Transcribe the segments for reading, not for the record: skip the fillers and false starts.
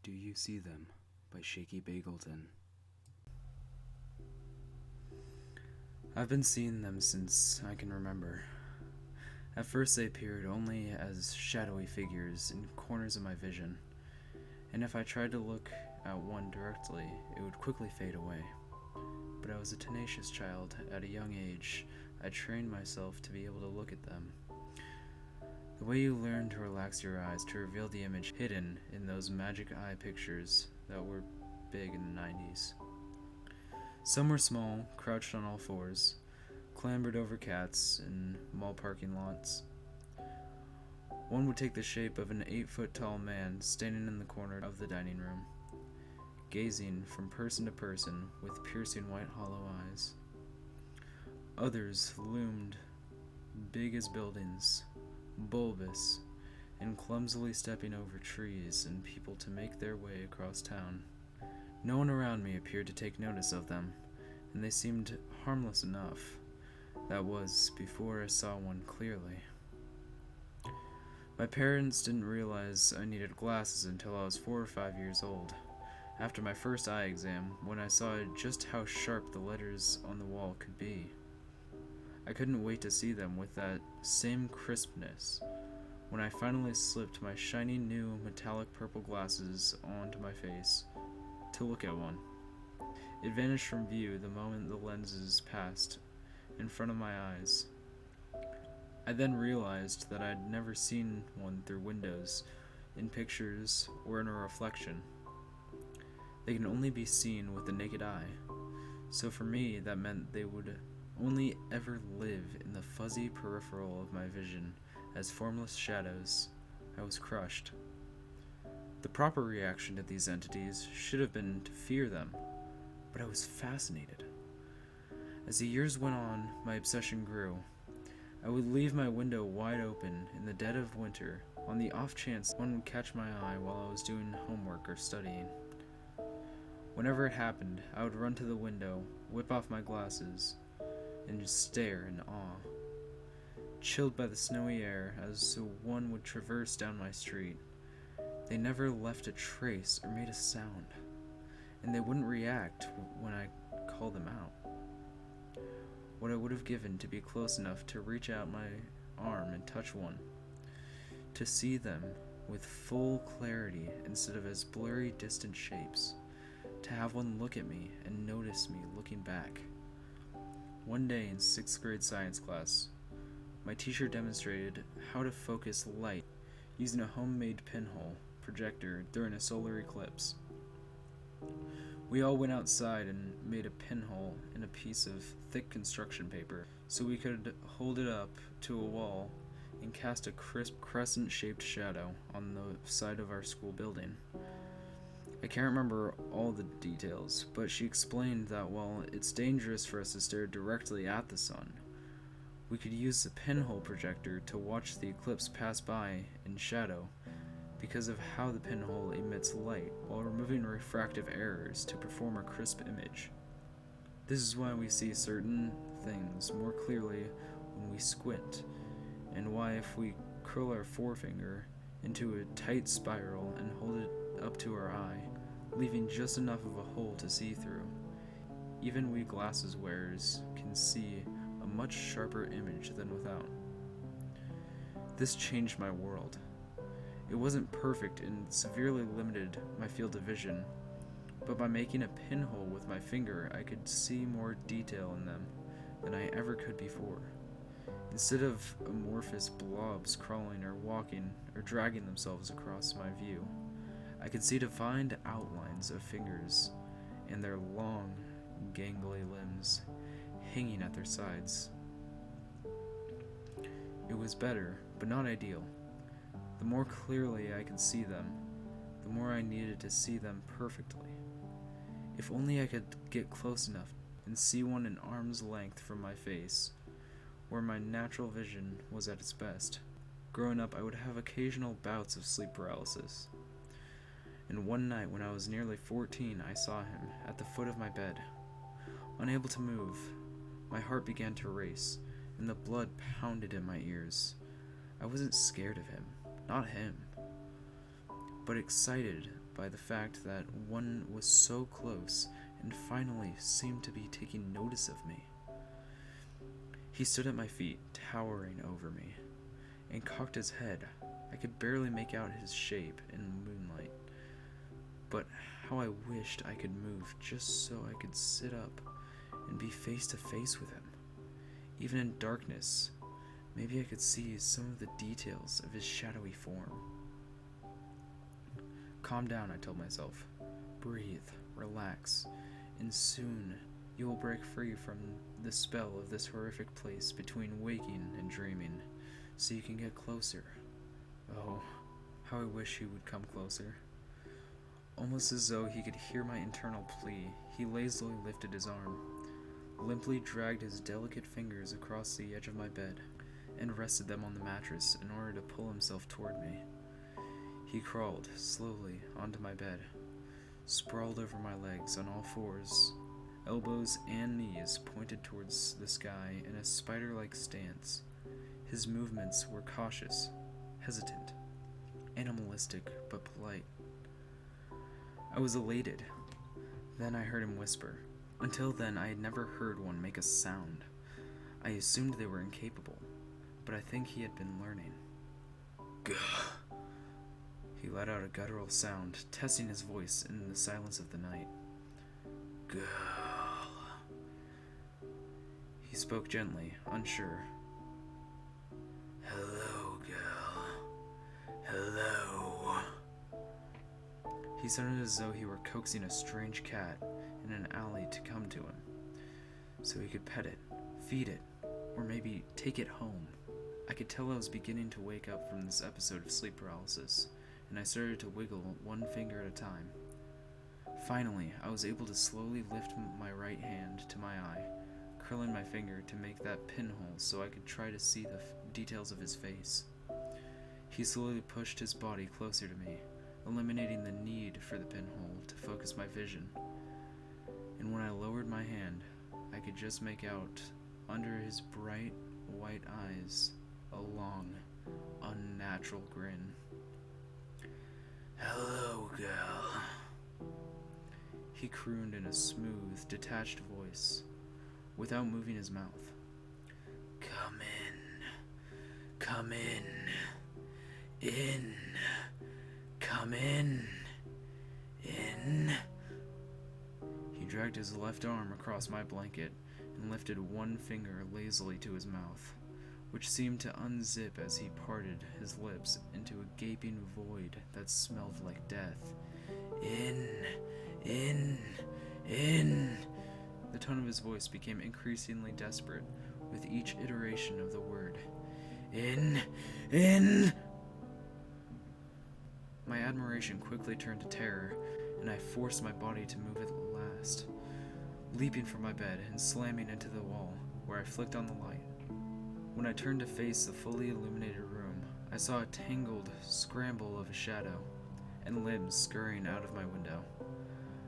Do You See Them by Shaky Bagleton. I've been seeing them since I can remember. At first they appeared only as shadowy figures in corners of my vision, and if I tried to look at one directly, it would quickly fade away. But I was a tenacious child. At a young age, I trained myself to be able to look at them. The way you learn to relax your eyes to reveal the image hidden in those magic eye pictures that were big in the 90s. Some were small, crouched on all fours, clambered over cats in mall parking lots. One would take the shape of an 8-foot-tall man standing in the corner of the dining room, gazing from person to person with piercing white hollow eyes. Others loomed big as buildings, bulbous, and clumsily stepping over trees and people to make their way across town. No one around me appeared to take notice of them, and they seemed harmless enough. That was before I saw one clearly. My parents didn't realize I needed glasses until I was 4 or 5 years old, after my first eye exam, when I saw just how sharp the letters on the wall could be. I couldn't wait to see them with that same crispness when I finally slipped my shiny new metallic purple glasses onto my face to look at one. It vanished from view the moment the lenses passed in front of my eyes. I then realized that I'd never seen one through windows, in pictures, or in a reflection. They can only be seen with the naked eye, so for me that meant they would only ever live in the fuzzy peripheral of my vision as formless shadows. I was crushed. The proper reaction to these entities should have been to fear them, but I was fascinated. As the years went on, my obsession grew. I would leave my window wide open in the dead of winter on the off chance one would catch my eye while I was doing homework or studying. Whenever it happened, I would run to the window, whip off my glasses, and just stare in awe, chilled by the snowy air as one would traverse down my street. They never left a trace or made a sound, and they wouldn't react when I called them out. What I would have given to be close enough to reach out my arm and touch one, to see them with full clarity instead of as blurry distant shapes, to have one look at me and notice me looking back. One day in 6th grade science class, my teacher demonstrated how to focus light using a homemade pinhole projector during a solar eclipse. We all went outside and made a pinhole in a piece of thick construction paper so we could hold it up to a wall and cast a crisp crescent-shaped shadow on the side of our school building. I can't remember all the details, but she explained that while it's dangerous for us to stare directly at the sun, we could use the pinhole projector to watch the eclipse pass by in shadow because of how the pinhole emits light while removing refractive errors to perform a crisp image. This is why we see certain things more clearly when we squint, and why if we curl our forefinger into a tight spiral and hold it up to our eye, leaving just enough of a hole to see through, even we glasses wearers can see a much sharper image than without. This changed my world. It wasn't perfect and severely limited my field of vision, but by making a pinhole with my finger, I could see more detail in them than I ever could before. Instead of amorphous blobs crawling or walking or dragging themselves across my view, I could see defined outlines of fingers and their long, gangly limbs hanging at their sides. It was better, but not ideal. The more clearly I could see them, the more I needed to see them perfectly. If only I could get close enough and see one an arm's length from my face, where my natural vision was at its best. Growing up, I would have occasional bouts of sleep paralysis. And one night when I was nearly 14, I saw him at the foot of my bed. Unable to move, my heart began to race, and the blood pounded in my ears. I wasn't scared of him. Not him. but excited by the fact that one was so close and finally seemed to be taking notice of me. He stood at my feet, towering over me, and cocked his head. I could barely make out his shape in the moonlight, but how I wished I could move just so I could sit up and be face to face with him. Even in darkness, maybe I could see some of the details of his shadowy form. Calm down, I told myself. Breathe, relax, and soon you will break free from the spell of this horrific place between waking and dreaming, so you can get closer. Oh, how I wish he would come closer. Almost as though he could hear my internal plea, he lazily lifted his arm, limply dragged his delicate fingers across the edge of my bed, and rested them on the mattress in order to pull himself toward me. He crawled slowly onto my bed, sprawled over my legs on all fours, elbows and knees pointed towards the sky in a spider-like stance. His movements were cautious, hesitant, animalistic but polite. I was elated. Then I heard him whisper. Until then, I had never heard one make a sound. I assumed they were incapable, but I think he had been learning. Gah! He let out a guttural sound, testing his voice in the silence of the night. Girl. He spoke gently, unsure. Hello, girl. Hello. He sounded as though he were coaxing a strange cat in an alley to come to him, so he could pet it, feed it, or maybe take it home. I could tell I was beginning to wake up from this episode of sleep paralysis, and I started to wiggle one finger at a time. Finally, I was able to slowly lift my right hand to my eye, curling my finger to make that pinhole so I could try to see the details of his face. He slowly pushed his body closer to me, eliminating the need for the pinhole to focus my vision. And when I lowered my hand, I could just make out, under his bright white eyes, a long, unnatural grin. Hello, girl. He crooned in a smooth, detached voice, without moving his mouth. Come in. Come in. In. Come in. In. He dragged his left arm across my blanket and lifted one finger lazily to his mouth, which seemed to unzip as he parted his lips into a gaping void that smelled like death. In. In. In. The tone of his voice became increasingly desperate with each iteration of the word. In. In. My admiration quickly turned to terror, and I forced my body to move at last, leaping from my bed and slamming into the wall, where I flicked on the light. When I turned to face the fully illuminated room, I saw a tangled scramble of a shadow, and limbs scurrying out of my window.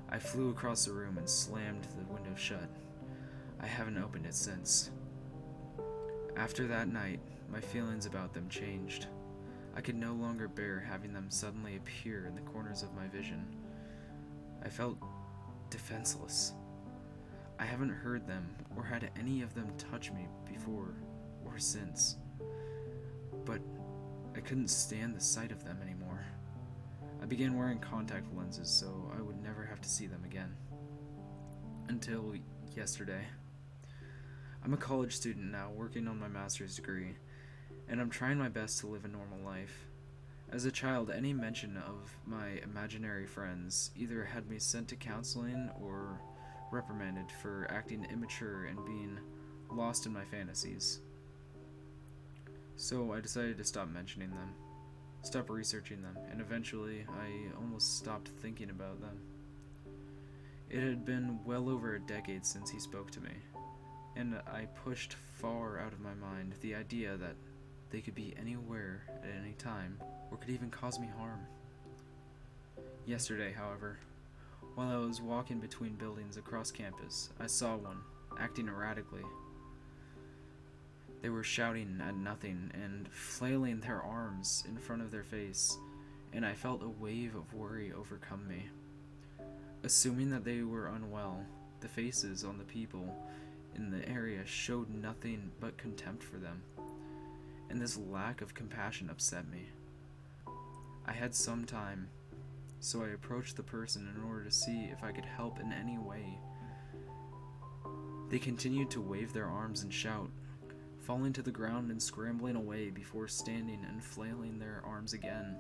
I flew across the room and slammed the window shut. I haven't opened it since. After that night, my feelings about them changed. I could no longer bear having them suddenly appear in the corners of my vision. I felt defenseless. I haven't heard them or had any of them touch me before or since, but I couldn't stand the sight of them anymore. I began wearing contact lenses so I would never have to see them again. Until yesterday. I'm a college student now, working on my master's degree, and I'm trying my best to live a normal life. As a child, any mention of my imaginary friends either had me sent to counseling or reprimanded for acting immature and being lost in my fantasies. So I decided to stop mentioning them, stop researching them, and eventually I almost stopped thinking about them. It had been well over a decade since he spoke to me, and I pushed far out of my mind the idea that they could be anywhere at any time, or could even cause me harm. Yesterday, however, while I was walking between buildings across campus, I saw one, acting erratically. They were shouting at nothing and flailing their arms in front of their face, and I felt a wave of worry overcome me. Assuming that they were unwell, the faces on the people in the area showed nothing but contempt for them, and this lack of compassion upset me. I had some time, so I approached the person in order to see if I could help in any way. They continued to wave their arms and shout, falling to the ground and scrambling away before standing and flailing their arms again,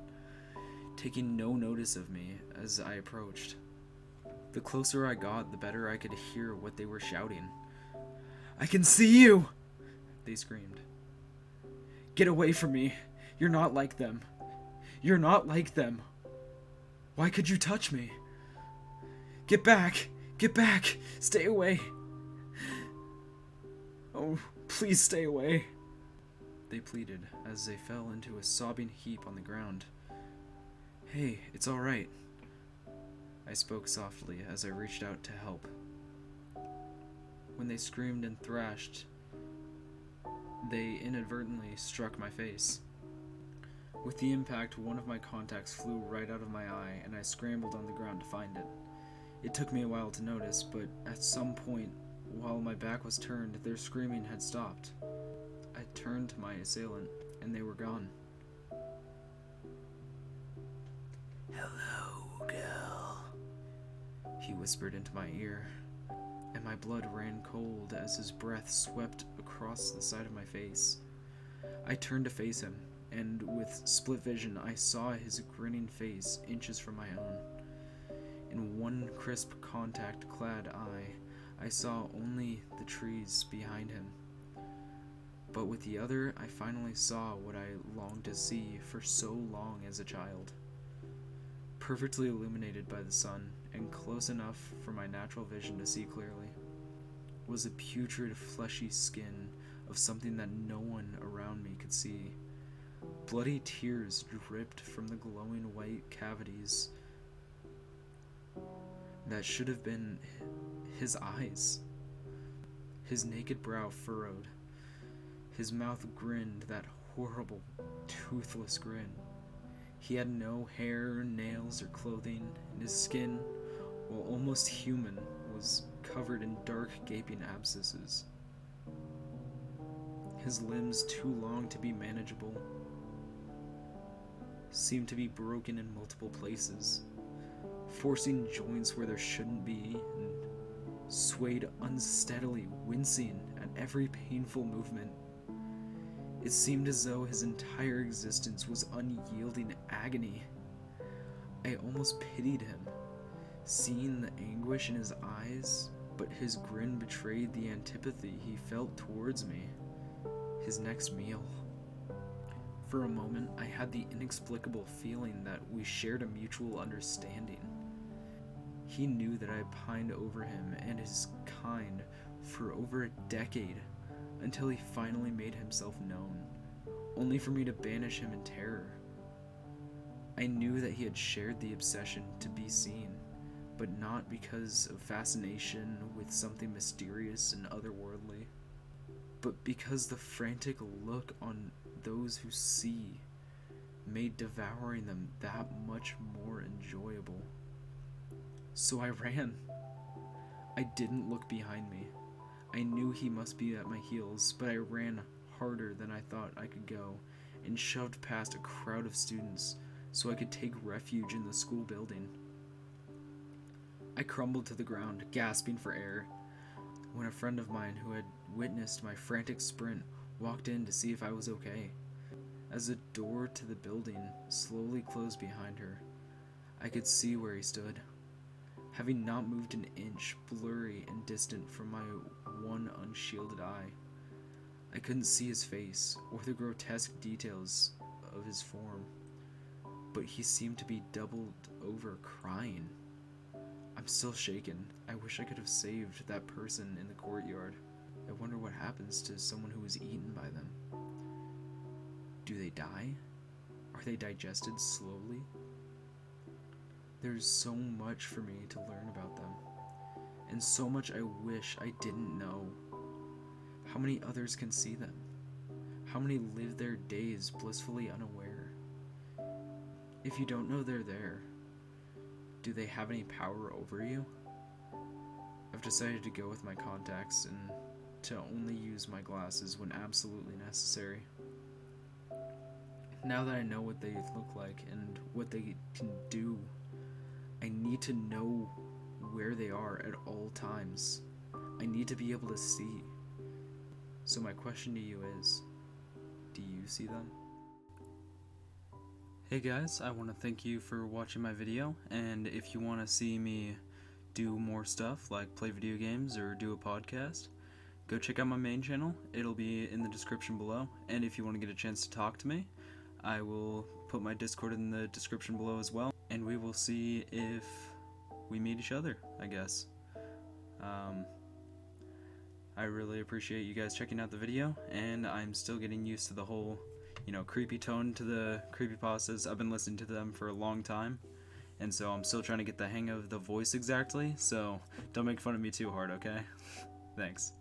taking no notice of me as I approached. The closer I got, the better I could hear what they were shouting. "I can see you!" they screamed. "Get away from me! You're not like them! You're not like them! Why could you touch me? Get back! Get back! Stay away! Oh, please stay away!" they pleaded as they fell into a sobbing heap on the ground. "Hey, it's all right," I spoke softly as I reached out to help. When they screamed and thrashed, they inadvertently struck my face. With the impact, one of my contacts flew right out of my eye, and I scrambled on the ground to find it. It took me a while to notice, but at some point, while my back was turned, their screaming had stopped. I turned to my assailant, and they were gone. "Hello, girl," he whispered into my ear, and my blood ran cold as his breath swept across the side of my face. I turned to face him, and with split vision I saw his grinning face inches from my own. In one crisp contact-clad eye, I saw only the trees behind him. But with the other, I finally saw what I longed to see for so long as a child. Perfectly illuminated by the sun, and close enough for my natural vision to see clearly, was a putrid, fleshy skin of something that no one around me could see. Bloody tears dripped from the glowing white cavities that should have been his eyes. His naked brow furrowed. His mouth grinned that horrible, toothless grin. He had no hair, nails, or clothing, and his skin, while almost human, was covered in dark, gaping abscesses. His limbs, too long to be manageable, seemed to be broken in multiple places, forcing joints where there shouldn't be, and swayed unsteadily, wincing at every painful movement. It seemed as though his entire existence was unyielding agony. I almost pitied him, seeing the anguish in his eyes, but his grin betrayed the antipathy he felt towards me. His next meal. For a moment, I had the inexplicable feeling that we shared a mutual understanding. He knew that I pined over him and his kind for over a decade, until he finally made himself known, only for me to banish him in terror. I knew that he had shared the obsession to be seen, but not because of fascination with something mysterious and otherworldly, but because the frantic look on those who see made devouring them that much more enjoyable. So I ran. I didn't look behind me. I knew he must be at my heels, but I ran harder than I thought I could go, and shoved past a crowd of students so I could take refuge in the school building. I crumbled to the ground, gasping for air, when a friend of mine who had witnessed my frantic sprint walked in to see if I was okay. As the door to the building slowly closed behind her, I could see where he stood, having not moved an inch, blurry and distant from my one unshielded eye. I couldn't see his face, or the grotesque details of his form, but he seemed to be doubled over crying. I'm still shaken. I wish I could have saved that person in the courtyard. I wonder what happens to someone who was eaten by them. Do they die? Are they digested slowly? There's so much for me to learn about them, and so much I wish I didn't know. How many others can see them? How many live their days blissfully unaware? If you don't know they're there, do they have any power over you? I've decided to go with my contacts and to only use my glasses when absolutely necessary. Now that I know what they look like and what they can do, I need to know where they are at all times. I need to be able to see. So my question to you is, do you see them? Hey guys, I want to thank you for watching my video, and if you want to see me do more stuff like play video games or do a podcast, go check out my main channel. It'll be in the description below, and if you want to get a chance to talk to me, I will put my Discord in the description below as well, and we will see if we meet each other, I guess. I really appreciate you guys checking out the video, and I'm still getting used to the whole, creepy tone to the creepypastas. I've been listening to them for a long time, and so I'm still trying to get the hang of the voice exactly, so don't make fun of me too hard, okay? Thanks.